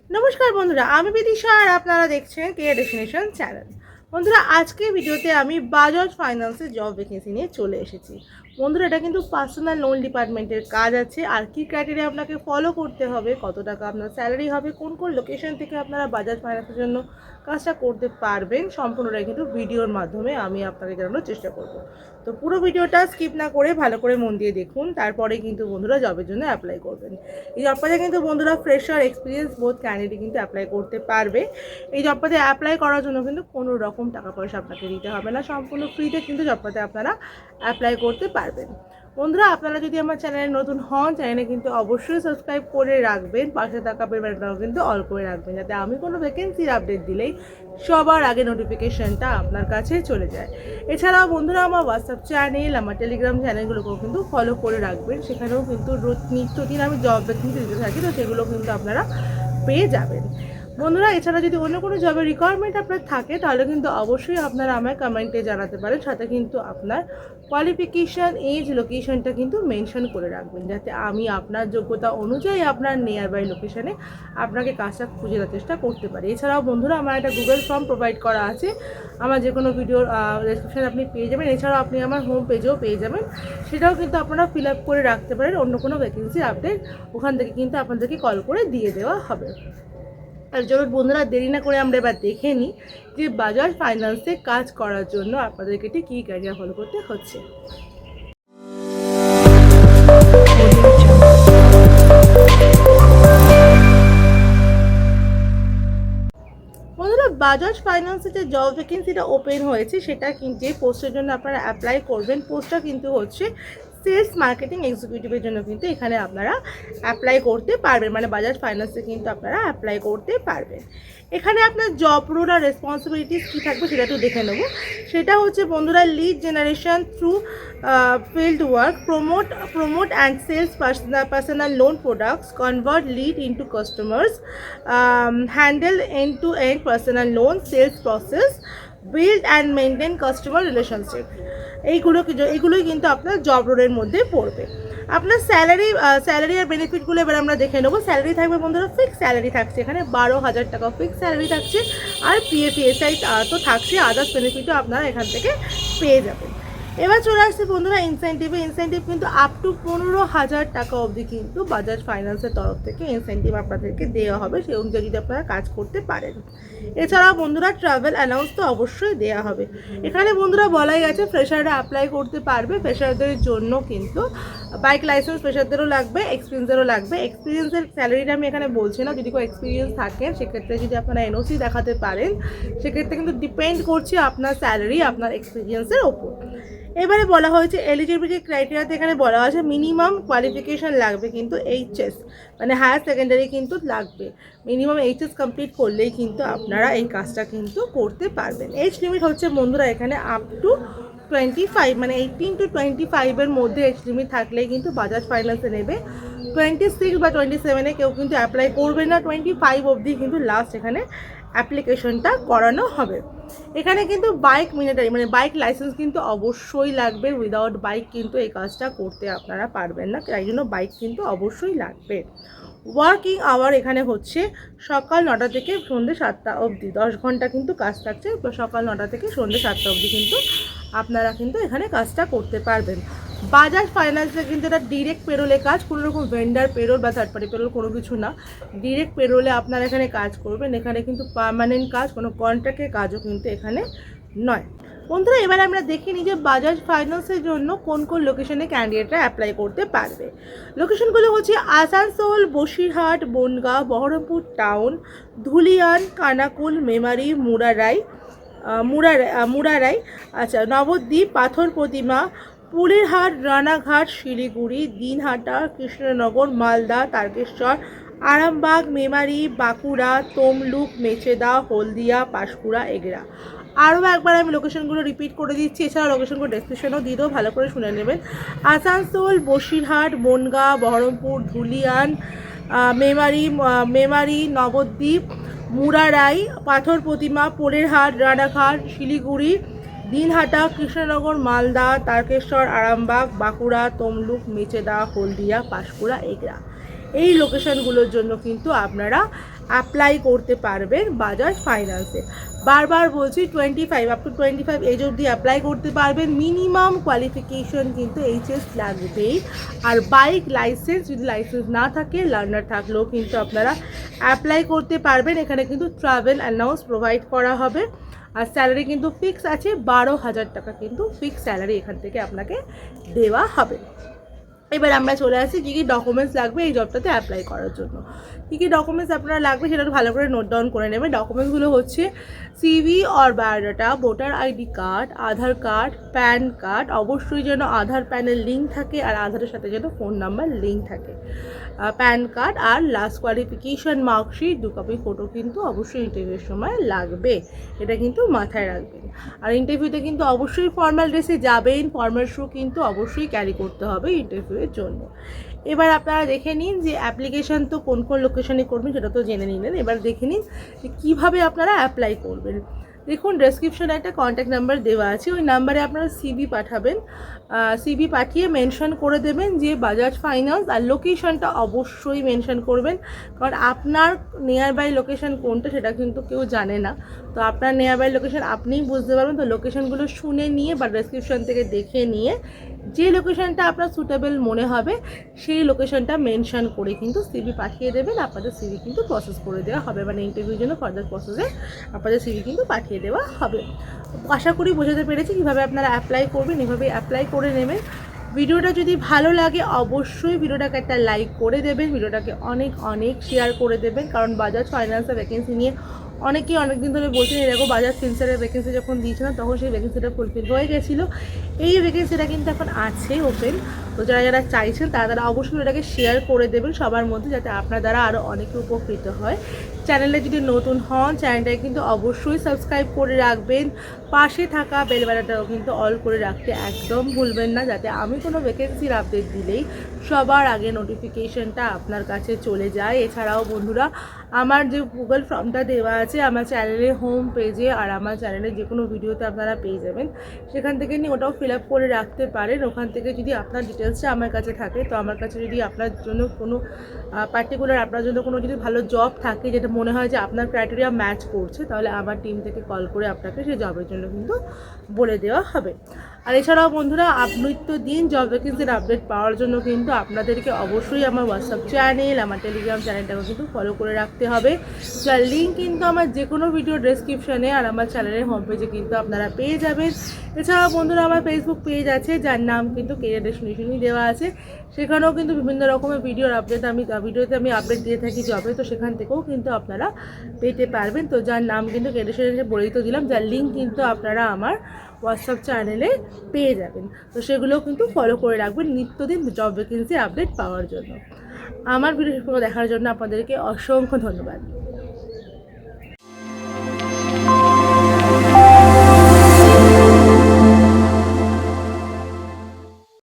নমস্কার বন্ধুরা, আমি বিদিশা আর আপনারা দেখছেন কে ডেস্টিনেশন চ্যানেল। বন্ধুরা, আজকে ভিডিওতে আমি বাজাজ ফাইন্যান্সের জব ভ্যাকেন্সি নিয়ে চলে এসেছি। বন্ধুরা, এটা কিন্তু পার্সোনাল লোন ডিপার্টমেন্টের কাজ আছে। আর কি ক্রাইটেরিয়া আপনাকে ফলো করতে হবে, কত টাকা আপনার স্যালারি হবে, কোন কোন লোকেশন থেকে আপনারা বাজাজ ফাইন্যান্সের জন্য কাজটা করতে পারবেন, সম্পূর্ণটাই কিন্তু ভিডিওর মাধ্যমে আমি আপনাকে জানানোর চেষ্টা করব। তো পুরো ভিডিওটা স্কিপ না করে ভালো করে মন দিয়ে দেখুন, তারপরে কিন্তু বন্ধুরা জবের জন্য অ্যাপ্লাই করবেন। এই জবটাতে কিন্তু বন্ধুরা ফ্রেশার এক্সপিরিয়েন্স বোথ ক্যান্ডিডেট কিন্তু অ্যাপ্লাই করতে পারবে। এই জবটাতে অ্যাপ্লাই করার জন্য কিন্তু কোনো রকম টাকা পয়সা আপনাকে দিতে হবে না, সম্পূর্ণ ফ্রিতে কিন্তু জবটাতে আপনারা অ্যাপ্লাই করতে পারবেন। বন্ধুরা, আপনারা যদি আমার চ্যানেলে নতুন হন, চ্যানেলে কিন্তু অবশ্যই সাবস্ক্রাইব করে রাখবেন, পাশে থাকা বেল বাটনটাও কিন্তু অল করে রাখবেন, যাতে আমি কোনো ভ্যাকেন্সির আপডেট দিলেই সবার আগে নোটিফিকেশানটা আপনার কাছে চলে যায়। এছাড়াও বন্ধুরা, আমার হোয়াটসঅ্যাপ চ্যানেল, আমার টেলিগ্রাম চ্যানেলগুলোকেও কিন্তু ফলো করে রাখবেন, সেখানেও কিন্তু রোজ নিত্যদিন আমি জব ভ্যাকেন্সি দিতে থাকি, তো সেগুলো কিন্তু আপনারা পেয়ে যাবেন। বন্ধুরা, এছাড়া যদি অন্য কোনো জবের রিকোয়ারমেন্ট আপনার থাকে, তাহলে কিন্তু অবশ্যই আপনারা আমায় কমেন্টে জানাতে পারেন, সাথে কিন্তু আপনার কোয়ালিফিকেশান, এজ, লোকেশনটা কিন্তু মেনশন করে রাখবেন, যাতে আমি আপনার যোগ্যতা অনুযায়ী আপনার নিয়ার বাই লোকেশানে আপনাকে কাজটা খুঁজে দেওয়ার চেষ্টা করতে পারি। এছাড়াও বন্ধুরা, আমার একটা গুগল ফর্ম প্রোভাইড করা আছে, আমার যে কোনো ভিডিওর ডেসক্রিপশানে আপনি পেয়ে যাবেন। এছাড়াও আপনি আমার হোম পেজেও পেয়ে যাবেন, সেটাও কিন্তু আপনারা ফিল আপ করে রাখতে পারেন। অন্য কোনো ভ্যাকেন্সি আপডেট ওখান থেকে কিন্তু আপনাদেরকে কল করে দিয়ে দেওয়া হবে। আর চলুন বন্ধুরা, দেরি না করে আমরা এবার দেখে নিই যে বাজাজ ফাইন্যান্সে কাজ করার জন্য আপনাদেরকে ঠিক কী ক্রাইটেরিয়া ফলো করতে হচ্ছে। বন্ধুরা, বাজাজ ফাইন্যান্সে যে জব ভ্যাকেন্সিটা ওপেন হয়েছে, সেটা কিন্তু যে পোস্টের জন্য আপনারা অ্যাপ্লাই করবেন, পোস্টটা কিন্তু হচ্ছে সেলস মার্কেটিং এক্সিকিউটিভের জন্য কিন্তু এখানে আপনারা অ্যাপ্লাই করতে পারবেন, মানে বাজাজ ফাইন্যান্সে কিন্তু আপনারা অ্যাপ্লাই করতে পারবেন। এখানে আপনার জব রোল আর রেসপন্সিবিলিটিস কী থাকবে সেটা একটু দেখে নেব। সেটা হচ্ছে বন্ধুরা, lead generation through field work, promote and sales personal loan products, convert lead into customers, handle end-to-end personal loan sales process, build and maintain customer relationship। এইগুলোই কিন্তু আপনার জব রোলের মধ্যে পড়বে। আপনার স্যালারি আর বেনিফিটগুলো এবার আমরা দেখে নেবো। স্যালারি থাকবে বন্ধুরা, ফিক্স স্যালারি থাকছে এখানে 12,000 টাকা ফিক্স স্যালারি থাকছে, আর পিএফ ইএসআই তো থাকছে, আদার্স বেনিফিটও আপনারা এখান থেকে পেয়ে যাবেন। এবার চলে আসছে বন্ধুরা ইনসেন্টিভ কিন্তু আপ টু 15,000 টাকা অবধি কিন্তু বাজাজ ফাইন্যান্সের তরফ থেকে ইনসেন্টিভ আপনাদেরকে দেওয়া হবে, সেই অনুযায়ী যদি আপনারা কাজ করতে পারেন। এছাড়াও বন্ধুরা, ট্রাভেল অ্যালাউন্স তো অবশ্যই দেওয়া হবে। এখানে বন্ধুরা বলাই গেছে ফ্রেশাররা অ্যাপ্লাই করতে পারবে। ফ্রেশারদের জন্য কিন্তু বাইক লাইসেন্স ফ্রেশারদেরও লাগবে, এক্সপিরিয়েন্সেরও লাগবে। এক্সপিরিয়েন্সের স্যালারিটা আমি এখানে বলছি না, যদি কোনো এক্সপিরিয়েন্স থাকে সেক্ষেত্রে যদি আপনারা এনওসি দেখাতে পারেন, সেক্ষেত্রে কিন্তু ডিপেন্ড করছে আপনার স্যালারি আপনার এক্সপিরিয়েন্সের ওপর। এবারে বলা হয়েছে এলিজিবিলিটি ক্রাইটেরিয়াতে এখানে বলা হয়েছে মিনিমাম কোয়ালিফিকেশান লাগবে কিন্তু এইচএস, মানে হায়ার সেকেন্ডারি কিন্তু লাগবে। মিনিমাম এইচএস কমপ্লিট করলেই কিন্তু আপনারা এই কাজটা কিন্তু করতে পারবেন। এজ লিমিট হচ্ছে বন্ধুরা এখানে আপ টু 25, মানে 18 to 25-এর মধ্যে এজ লিমিট থাকলেই কিন্তু বাজাজ ফাইন্যান্সে নেবে। 26 বা 27-এ কেউ কিন্তু অ্যাপ্লাই করবে না, 25 অবধি কিন্তু লাস্ট এখানে অ্যাপ্লিকেশনটা করানো হবে। এখানে কিন্তু বাইক মিলিটারি, মানে বাইক লাইসেন্স কিন্তু অবশ্যই লাগবে। উইদাউট বাইক কিন্তু এই কাজটা করতে আপনারা পারবেন না, তাই জন্য বাইক কিন্তু অবশ্যই লাগবে। ওয়ার্কিং আওয়ার এখানে হচ্ছে সকাল 9টা থেকে সন্ধ্যে 7টা অবধি, 10 ঘন্টা কিন্তু কাজ থাকছে। সকাল 9টা থেকে সন্ধ্যে 7টা অবধি কিন্তু আপনারা কিন্তু এখানে কাজটা করতে পারবেন। বাজাজ ফাইন্যান্সে কিন্তু এটা ডিরেক্ট পেরোলে কাজ, কোনো রকম ভেন্ডার পেরোল বা থার্ড পার্টি পেরোল কোনো কিছু না, ডিরেক্ট পেরোলে আপনারা এখানে কাজ করবেন। এখানে কিন্তু পার্মানেন্ট কাজ, কোনো কন্ট্রাক্টের কাজও কিন্তু এখানে নয়। বন্ধুরা, এবার আমরা দেখে নিই যে বাজাজ ফাইন্যান্সের জন্য কোন কোন লোকেশনে ক্যান্ডিডেটরা অ্যাপ্লাই করতে পারবে। লোকেশনগুলো হচ্ছে আসানসোল, বসিরহাট, বনগাঁ, বহরমপুর টাউন, ধুলিয়ান, কানাকুল, মেমারি, মুরারাই, আচ্ছা, নবদ্বীপ, পাথর প্রতিমা, পুলেরহাট, রানাঘাট, শিলিগুড়ি, দিনহাটা, কৃষ্ণনগর, মালদা, তারকেশ্বর, আরামবাগ, মেমারি, বাঁকুড়া, তমলুক, মেচেদা, হলদিয়া, পাঁশকুড়া, এগরা। আরও একবার আমি লোকেশনগুলো রিপিট করে দিচ্ছি, এছাড়া লোকেশনগুলো ডেসক্রিপশনও দিয়ে দেবো, ভালো করে শুনে নেবেন। আসানসোল, বসিরহাট, বনগাঁ, বহরমপুর, ধুলিয়ান, মেমারি, নবদ্বীপ, মুরারাই, পাথর প্রতিমা, পোলেরহাট, রানাঘাট, শিলিগুড়ি, দিনহাটা, কৃষ্ণনগর, মালদা, তারকেশ্বর, আরামবাগ, বাঁকুড়া, তমলুক, মেচেদা, হলদিয়া, পাঁশকুড়া, এগরা। এই লোকেশনগুলোর জন্য কিন্তু আপনারা অ্যাপ্লাই করতে পারবেন বাজাজ ফাইন্যান্সে। বারবার বলছি 25 আপ টু 25 এজ অবধি অ্যাপ্লাই করতে পারবেন। মিনিমাম কোয়ালিফিকেশন কিন্তু এইচএস লাগবেই। আর বাইক লাইসেন্স, যদি লাইসেন্স না থাকে, লার্নার থাকলেও কিন্তু আপনারা অ্যাপ্লাই করতে পারবেন। এখানে কিন্তু ট্রাভেল অ্যালাউন্স প্রোভাইড করা হবে। আর স্যালারি কিন্তু ফিক্স আছে, 12,000 টাকা কিন্তু ফিক্স স্যালারি এখান থেকে আপনাকে দেওয়া হবে। এবার আমরা চলে আসি কী কী ডকুমেন্টস লাগবে এই জবটাতে অ্যাপ্লাই করার জন্য। কী কী ডকুমেন্টস আপনারা লাগবে সেটা ভালো করে নোট ডাউন করে নেবেন। ডকুমেন্টসগুলো হচ্ছে CV or biodata, voter ID card, Aadhaar card, pan card, অবশ্যই যেন আধার প্যানের লিঙ্ক থাকে আর আধারের সাথে যেন ফোন নাম্বার লিঙ্ক থাকে, প্যান কার্ড আর last qualification marksheet, 2 copy photo কিন্তু অবশ্যই ইন্টারভিউর সময় লাগবে, এটা কিন্তু মাথায় রাখবেন। আর ইন্টারভিউতে কিন্তু অবশ্যই ফর্মাল ড্রেসে যাবেন, ফর্মাল শু কিন্তু অবশ্যই ক্যারি করতে হবে ইন্টারভিউয়ের জন্য। এবার আপনারা দেখে নিন যে অ্যাপ্লিকেশান তো কোন কোন লোকেশনে করবেন সেটা তো জেনে নিলেন। এবার দেখে নিন যে কীভাবে আপনারা অ্যাপ্লাই করবেন। দেখুন ডেসক্রিপশনে একটা কন্ট্যাক্ট নাম্বার দেওয়া আছে, ওই নাম্বারে আপনারা সিভি পাঠাবেন। সিভি পাঠিয়ে মেনশন করে দেবেন যে বাজাজ ফাইন্যান্স, আর লোকেশনটা অবশ্যই মেনশন করবেন, কারণ আপনার নিয়ার বাই লোকেশন কোনটা সেটা কিন্তু কেউ জানে না। তো আপনার নিয়ার বাই লোকেশন আপনিই বুঝতে পারবেন। তো লোকেশনগুলো শুনে নিয়ে বা ডেসক্রিপশন থেকে দেখে নিয়ে যে লোকেশনটা আপনার সুটেবল মনে হবে সেই লোকেশনটা মেনশন করে কিন্তু সিভি পাঠিয়ে দেবেন। আপনাদের সিভি কিন্তু প্রসেস করে দেওয়া হবে, মানে ইন্টারভিউর জন্য ফার্দার প্রসেসে আপনাদের সিভি কিন্তু পাঠিয়ে দেওয়া হবে। আশা করি বোঝাতে পেরেছি কীভাবে আপনারা অ্যাপ্লাই করবেন, এভাবে অ্যাপ্লাই করে নেবেন। ভিডিওটা যদি ভালো লাগে অবশ্যই ভিডিওটাকে একটা লাইক করে দেবেন, ভিডিওটাকে অনেক অনেক শেয়ার করে দেবেন, কারণ বাজাজ ফাইন্যান্সের ভ্যাকেন্সি নিয়ে অনেকেই অনেক দিন ধরে বলছেন এরকম বাজাজ ফিনসারের ভ্যাকেন্সি যখন দিয়েছিলাম তখন সেই ভ্যাকেন্সিটা ফুলফিল হয়ে গেছিলো। এই ভ্যাকেন্সিটা কিন্তু এখন আছে ওপেন। তো যারা যারা চাইছেন তারা অবশ্যই এটাকে শেয়ার করে দেবেন সবার মধ্যে, যাতে আপনার দ্বারা আরও অনেকে উপকৃত হয়। চ্যানেলে যদি নতুন হন চ্যানেলটাকে কিন্তু অবশ্যই সাবস্ক্রাইব করে রাখবেন, পাশে থাকা বেল বাটনটাও কিন্তু অল করে রাখতে একদম ভুলবেন না, যাতে আমি কোনো ভ্যাকেন্সির আপডেট দিলেই সবার আগে নোটিফিকেশনটা আপনার কাছে চলে যায়। এছাড়াও বন্ধুরা আমার যে গুগল ফর্মটা দেওয়া আছে আমার চ্যানেলের হোম পেজে আর আমার চ্যানেলের যে কোনো ভিডিওতে আপনারা পেয়ে যাবেন, সেখান থেকে নিয়ে ওটাও ফিল আপ করে রাখতে পারেন। ওখান থেকে যদি আপনার ডিটেলসটা আমার কাছে থাকে, তো আমার কাছে যদি আপনার জন্য কোনো পার্টিকুলার আপনার জন্য কোনো যদি ভালো জব থাকে যেটা মনে হয় যে আপনার ক্রাইটেরিয়া ম্যাচ করছে, তাহলে আমার টিম থেকে কল করে আপনাকে সেই জবের জন্য কিন্তু বলে দেওয়া হবে। আর এছাড়াও বন্ধুরা নিত্যদিন জব ভ্যাকেন্সির আপডেট পাওয়ার জন্য কিন্তু আপনাদেরকে অবশ্যই আমার হোয়াটসঅ্যাপ চ্যানেল, আমার টেলিগ্রাম চ্যানেলটাকে কিন্তু ফলো করে রাখতে হবে, যার লিঙ্ক কিন্তু আমার যে কোনো ভিডিও ডেসক্রিপশনে আর আমার চ্যানেলের হোম পেজে কিন্তু আপনারা পেয়ে যাবেন। এছাড়াও বন্ধুরা আমার ফেসবুক পেজ আছে যার নাম কিন্তু কেরিয়ার ডেস্টিনেশনই দেওয়া আছে, সেখানেও কিন্তু বিভিন্ন রকমের ভিডিওর আপডেট ভিডিওতে আমি আপডেট দিয়ে থাকি জবে, তো সেখান থেকেও কিন্তু আপনারা পেতে পারবেন। তো যার নাম কিন্তু কেরিয়ার ডেস্টিনেশনে বলেই তো দিলাম, যার লিঙ্ক কিন্তু আপনারা আমার হোয়াটসঅ্যাপ চ্যানেলে পেয়ে যাবেন। তো সেগুলোও কিন্তু ফলো করে রাখবেন নিত্যদিন জব ভ্যাকেন্সি আপডেট পাওয়ার জন্য। আমার ভিডিও দেখার জন্য আপনাদেরকে অসংখ্য ধন্যবাদ।